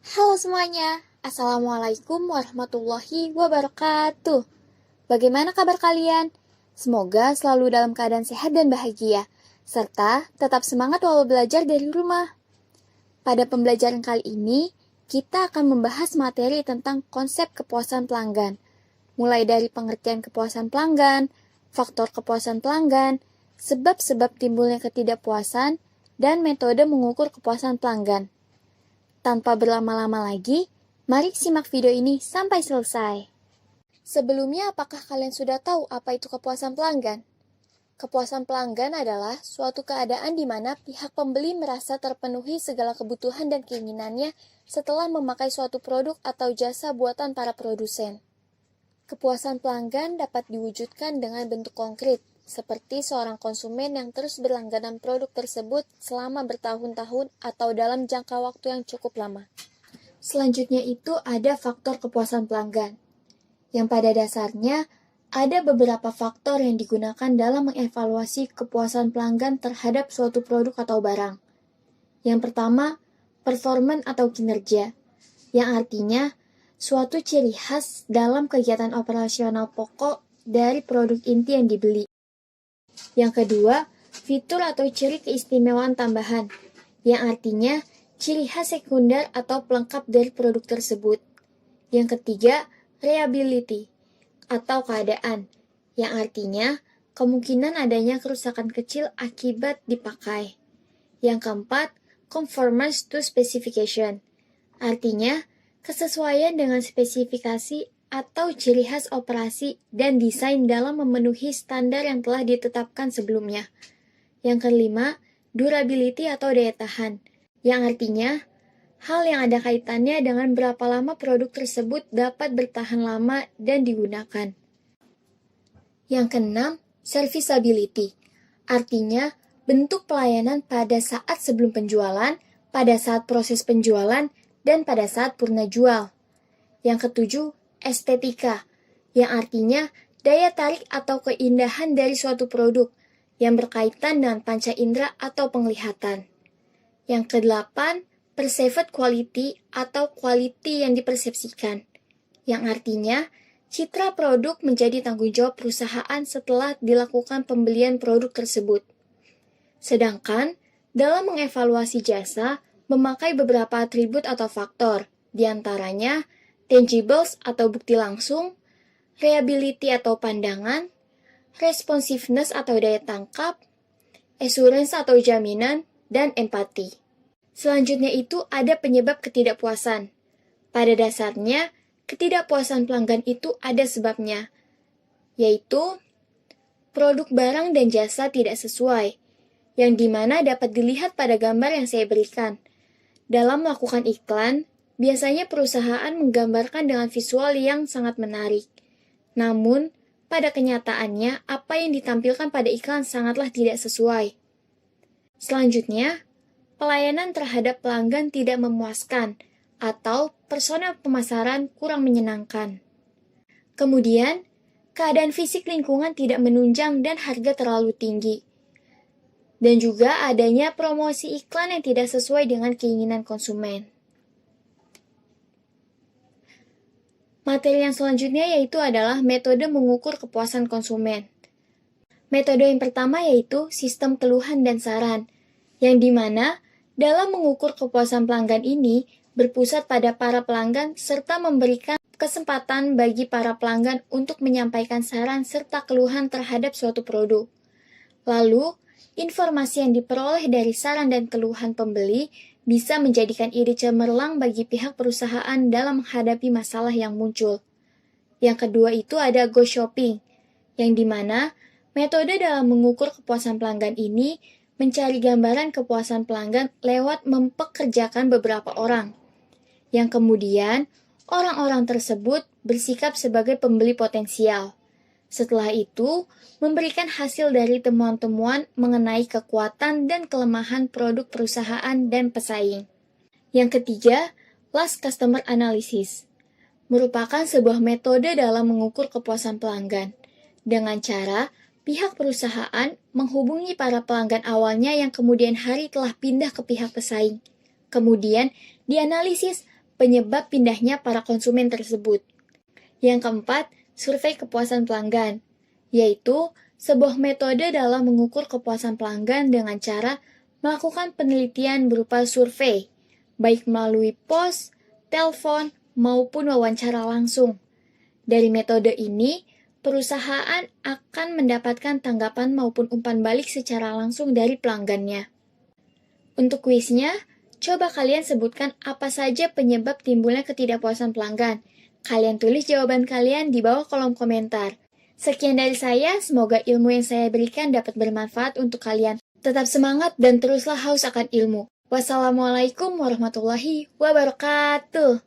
Halo semuanya, Assalamualaikum warahmatullahi wabarakatuh. Bagaimana kabar kalian? Semoga selalu dalam keadaan sehat dan bahagia, serta tetap semangat walau belajar dari rumah. Pada pembelajaran kali ini, kita akan membahas materi tentang konsep kepuasan pelanggan, mulai dari pengertian kepuasan pelanggan, faktor kepuasan pelanggan, sebab-sebab timbulnya ketidakpuasan, dan metode mengukur kepuasan pelanggan. Tanpa berlama-lama lagi, mari simak video ini sampai selesai. Sebelumnya, apakah kalian sudah tahu apa itu kepuasan pelanggan? Kepuasan pelanggan adalah suatu keadaan di mana pihak pembeli merasa terpenuhi segala kebutuhan dan keinginannya setelah memakai suatu produk atau jasa buatan para produsen. Kepuasan pelanggan dapat diwujudkan dengan bentuk konkret, seperti seorang konsumen yang terus berlangganan produk tersebut selama bertahun-tahun atau dalam jangka waktu yang cukup lama. Selanjutnya itu ada faktor kepuasan pelanggan, yang pada dasarnya ada beberapa faktor yang digunakan dalam mengevaluasi kepuasan pelanggan terhadap suatu produk atau barang. Yang pertama, performan atau kinerja, yang artinya suatu ciri khas dalam kegiatan operasional pokok dari produk inti yang dibeli. Yang kedua, fitur atau ciri keistimewaan tambahan, yang artinya ciri khas sekunder atau pelengkap dari produk tersebut. Yang ketiga, reliability atau keadaan, yang artinya kemungkinan adanya kerusakan kecil akibat dipakai. Yang keempat, conformance to specification, artinya kesesuaian dengan spesifikasi atau ciri khas operasi dan desain dalam memenuhi standar yang telah ditetapkan sebelumnya. Yang kelima, durability atau daya tahan, yang artinya hal yang ada kaitannya dengan berapa lama produk tersebut dapat bertahan lama dan digunakan. Yang keenam, serviceability, artinya bentuk pelayanan pada saat sebelum penjualan, pada saat proses penjualan, dan pada saat purna jual. Yang ketujuh, estetika, yang artinya daya tarik atau keindahan dari suatu produk yang berkaitan dengan panca indera atau penglihatan. Yang kedelapan, perceived quality atau quality yang dipersepsikan, yang artinya citra produk menjadi tanggung jawab perusahaan setelah dilakukan pembelian produk tersebut. Sedangkan dalam mengevaluasi jasa, memakai beberapa atribut atau faktor, diantaranya tangibles atau bukti langsung, reliability atau pandangan, responsiveness atau daya tangkap, assurance atau jaminan, dan empati. Selanjutnya itu ada penyebab ketidakpuasan. Pada dasarnya, ketidakpuasan pelanggan itu ada sebabnya, yaitu produk barang dan jasa tidak sesuai, yang dimana dapat dilihat pada gambar yang saya berikan. Dalam melakukan iklan, biasanya perusahaan menggambarkan dengan visual yang sangat menarik. Namun, pada kenyataannya, apa yang ditampilkan pada iklan sangatlah tidak sesuai. Selanjutnya, pelayanan terhadap pelanggan tidak memuaskan, atau personel pemasaran kurang menyenangkan. Kemudian, keadaan fisik lingkungan tidak menunjang dan harga terlalu tinggi. Dan juga adanya promosi iklan yang tidak sesuai dengan keinginan konsumen. Materi yang selanjutnya yaitu adalah metode mengukur kepuasan konsumen. Metode yang pertama yaitu sistem keluhan dan saran, yang dimana dalam mengukur kepuasan pelanggan ini berpusat pada para pelanggan serta memberikan kesempatan bagi para pelanggan untuk menyampaikan saran serta keluhan terhadap suatu produk. Lalu, informasi yang diperoleh dari saran dan keluhan pembeli bisa menjadikan ide cemerlang bagi pihak perusahaan dalam menghadapi masalah yang muncul. Yang kedua itu ada go shopping, yang dimana metode dalam mengukur kepuasan pelanggan ini mencari gambaran kepuasan pelanggan lewat mempekerjakan beberapa orang, yang kemudian orang-orang tersebut bersikap sebagai pembeli potensial. Setelah itu, memberikan hasil dari temuan-temuan mengenai kekuatan dan kelemahan produk perusahaan dan pesaing. Yang ketiga, last customer analysis, merupakan sebuah metode dalam mengukur kepuasan pelanggan, dengan cara pihak perusahaan menghubungi para pelanggan awalnya yang kemudian hari telah pindah ke pihak pesaing. Kemudian, dianalisis penyebab pindahnya para konsumen tersebut. Yang keempat, survei kepuasan pelanggan, yaitu sebuah metode dalam mengukur kepuasan pelanggan dengan cara melakukan penelitian berupa survei, baik melalui pos, telepon, maupun wawancara langsung. Dari metode ini, perusahaan akan mendapatkan tanggapan maupun umpan balik secara langsung dari pelanggannya. Untuk kuisnya, coba kalian sebutkan apa saja penyebab timbulnya ketidakpuasan pelanggan. Kalian tulis jawaban kalian di bawah kolom komentar. Sekian dari saya, semoga ilmu yang saya berikan dapat bermanfaat untuk kalian. Tetap semangat dan teruslah haus akan ilmu. Wassalamualaikum warahmatullahi wabarakatuh.